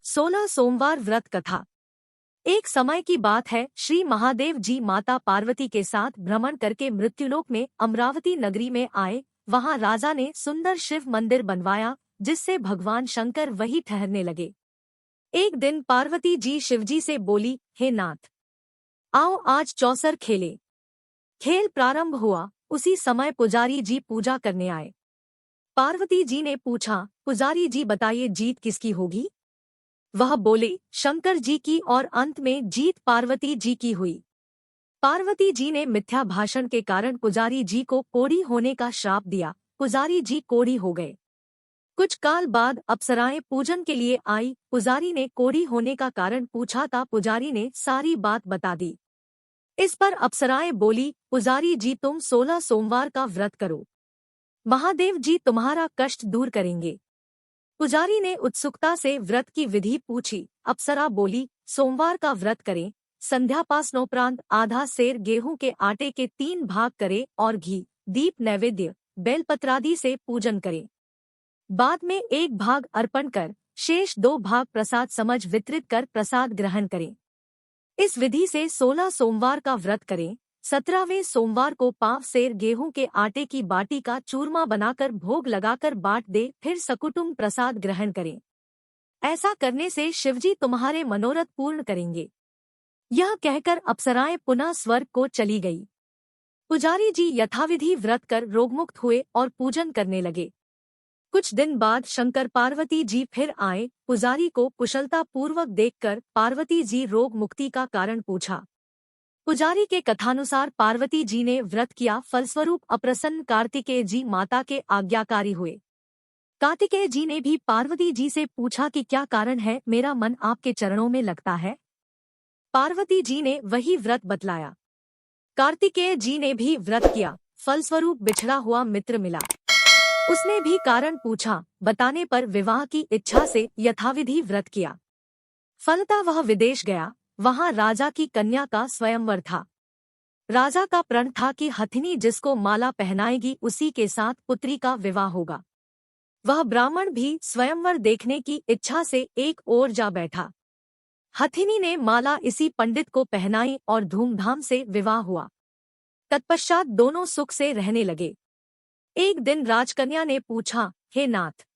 16 सोमवार व्रत कथा। एक समय की बात है, श्री महादेव जी माता पार्वती के साथ भ्रमण करके मृत्युलोक में अमरावती नगरी में आए। वहां राजा ने सुंदर शिव मंदिर बनवाया, जिससे भगवान शंकर वही ठहरने लगे। एक दिन पार्वती जी शिवजी से बोली, हे नाथ, आओ आज चौसर खेले। खेल प्रारंभ हुआ। उसी समय पुजारी जी पूजा करने आए। पार्वती जी ने पूछा, पुजारी जी बताइए, जीत किसकी होगी? वह बोले, शंकर जी की, और अंत में जीत पार्वती जी की हुई। पार्वती जी ने मिथ्या भाषण के कारण पुजारी जी को कोढ़ी होने का श्राप दिया। पुजारी जी कोढ़ी हो गए। कुछ काल बाद अप्सराएं पूजन के लिए आई। पुजारी ने कोढ़ी होने का कारण पूछा था। पुजारी ने सारी बात बता दी। इस पर अप्सराएं बोली, पुजारी जी तुम 16 सोमवार का व्रत करो, महादेव जी तुम्हारा कष्ट दूर करेंगे। पुजारी ने उत्सुकता से व्रत की विधि पूछी। अप्सरा बोली, सोमवार का व्रत करें, संध्यापासनोपरांत आधा सेर गेहूं के आटे के 3 भाग करें और घी, दीप, नैवेद्य, बेलपत्रादि से पूजन करें। बाद में 1 भाग अर्पण कर शेष 2 भाग प्रसाद समझ वितरित कर प्रसाद ग्रहण करें। इस विधि से 16 सोमवार का व्रत करें। 17वें सोमवार को पाव सेर गेहूं के आटे की बाटी का चूरमा बनाकर भोग लगाकर बांट दे, फिर सकुटुम्ब प्रसाद ग्रहण करें। ऐसा करने से शिवजी तुम्हारे मनोरथ पूर्ण करेंगे। यह कहकर अप्सराएं पुनः स्वर्ग को चली गई। पुजारी जी यथाविधि व्रत कर रोगमुक्त हुए और पूजन करने लगे। कुछ दिन बाद शंकर पार्वती जी फिर आए। पुजारी को कुशलता पूर्वक देखकर पार्वती जी रोग मुक्ति का कारण पूछा। पुजारी के कथानुसार पार्वती जी ने व्रत किया, फलस्वरूप अप्रसन्न कार्तिकेय जी माता के आज्ञाकारी हुए। कार्तिकेय जी ने भी पार्वती जी से पूछा कि क्या कारण है, मेरा मन आपके चरणों में लगता है। पार्वती जी ने वही व्रत बतलाया। कार्तिकेय जी ने भी व्रत किया, फलस्वरूप बिछड़ा हुआ मित्र मिला। उसने भी कारण पूछा, बताने पर विवाह की इच्छा से यथाविधि व्रत किया। फलतः वह विदेश गया। वहां राजा की कन्या का स्वयंवर था। राजा का प्रण था कि हथिनी जिसको माला पहनाएगी उसी के साथ पुत्री का विवाह होगा। वह ब्राह्मण भी स्वयंवर देखने की इच्छा से एक ओर जा बैठा। हथिनी ने माला इसी पंडित को पहनाई और धूमधाम से विवाह हुआ। तत्पश्चात दोनों सुख से रहने लगे। एक दिन राजकन्या ने पूछा, हे नाथ,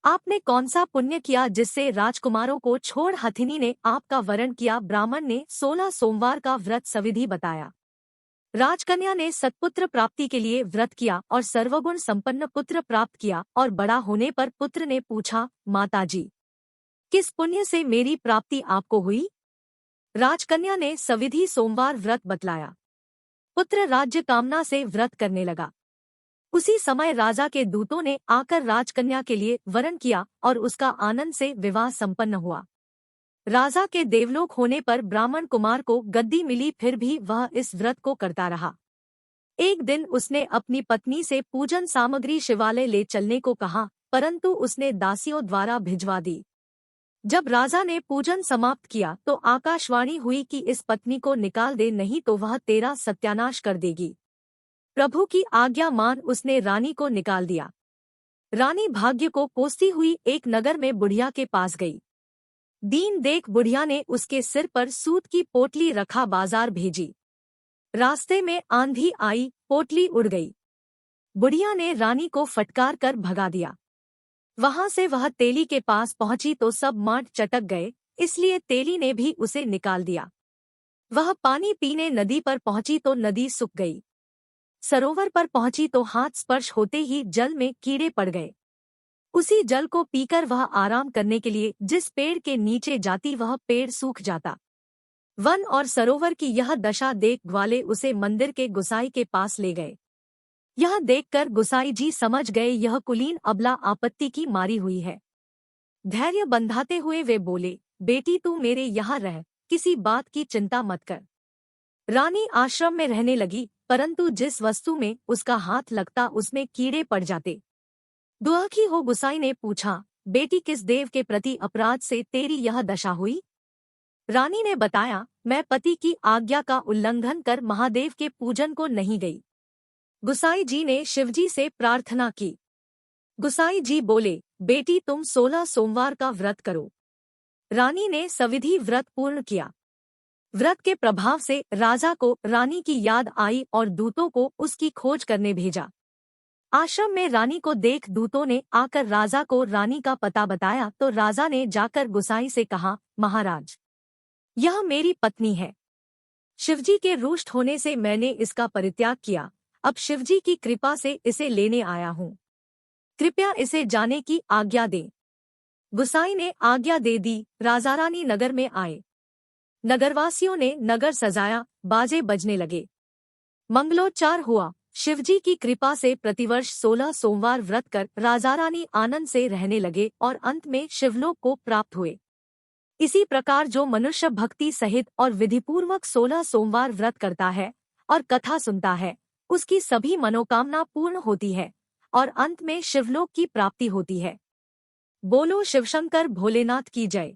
आपने कौन सा पुण्य किया जिससे राजकुमारों को छोड़ हथिनी ने आपका वरण किया? ब्राह्मण ने 16 सोमवार का व्रत सविधि बताया। राजकन्या ने सत्पुत्र प्राप्ति के लिए व्रत किया और सर्वगुण संपन्न पुत्र प्राप्त किया। और बड़ा होने पर पुत्र ने पूछा, माताजी, किस पुण्य से मेरी प्राप्ति आपको हुई? राजकन्या ने सविधि सोमवार व्रत बतलाया। पुत्र राज्य कामना से व्रत करने लगा। उसी समय राजा के दूतों ने आकर राजकन्या के लिए वरण किया और उसका आनंद से विवाह संपन्न हुआ। राजा के देवलोक होने पर ब्राह्मण कुमार को गद्दी मिली, फिर भी वह इस व्रत को करता रहा। एक दिन उसने अपनी पत्नी से पूजन सामग्री शिवालय ले चलने को कहा, परंतु उसने दासियों द्वारा भिजवा दी। जब राजा ने पूजन समाप्त किया तो आकाशवाणी हुई कि इस पत्नी को निकाल दे, नहीं तो वह तेरा सत्यानाश कर देगी। प्रभु की आज्ञा मान उसने रानी को निकाल दिया। रानी भाग्य को कोसती हुई एक नगर में बुढ़िया के पास गई। दीन देख बुढ़िया ने उसके सिर पर सूत की पोटली रखा बाजार भेजी। रास्ते में आंधी आई, पोटली उड़ गई। बुढ़िया ने रानी को फटकार कर भगा दिया। वहां से वह तेली के पास पहुंची तो सब मांट चटक गए, इसलिए तेली ने भी उसे निकाल दिया। वह पानी पीने नदी पर पहुंची तो नदी सूख गई। सरोवर पर पहुंची तो हाथ स्पर्श होते ही जल में कीड़े पड़ गए। उसी जल को पीकर वह आराम करने के लिए जिस पेड़ के नीचे जाती वह पेड़ सूख जाता। वन और सरोवर की यह दशा देख ग्वाले उसे मंदिर के गुसाई के पास ले गए। यह देखकर गुसाई जी समझ गए यह कुलीन अबला आपत्ति की मारी हुई है। धैर्य बंधाते हुए वे बोले, बेटी तू मेरे यहाँ रह, किसी बात की चिंता मत कर। रानी आश्रम में रहने लगी, परंतु जिस वस्तु में उसका हाथ लगता उसमें कीड़े पड़ जाते। दुआखी हो गुसाई ने पूछा, बेटी किस देव के प्रति अपराध से तेरी यह दशा हुई? रानी ने बताया, मैं पति की आज्ञा का उल्लंघन कर महादेव के पूजन को नहीं गई। गुसाई जी ने शिवजी से प्रार्थना की। गुसाई जी बोले, बेटी तुम 16 सोमवार का व्रत करो। रानी ने सविधि व्रत पूर्ण किया। व्रत के प्रभाव से राजा को रानी की याद आई और दूतों को उसकी खोज करने भेजा। आश्रम में रानी को देख दूतों ने आकर राजा को रानी का पता बताया तो राजा ने जाकर गुसाई से कहा, महाराज, यह मेरी पत्नी है। शिवजी के रुष्ट होने से मैंने इसका परित्याग किया। अब शिवजी की कृपा से इसे लेने आया हूँ। कृपया इसे जाने की आज्ञा दे। गुसाई ने आज्ञा दे दी। राजा रानी नगर में आए। नगरवासियों ने नगर सजाया, बाजे बजने लगे, मंगलोच्चार हुआ। शिवजी की कृपा से प्रतिवर्ष 16 सोमवार व्रत कर राजा रानी आनंद से रहने लगे और अंत में शिवलोक को प्राप्त हुए। इसी प्रकार जो मनुष्य भक्ति सहित और विधिपूर्वक 16 सोमवार व्रत करता है और कथा सुनता है, उसकी सभी मनोकामना पूर्ण होती है और अंत में शिवलोक की प्राप्ति होती है। बोलो शिवशंकर भोलेनाथ की जय।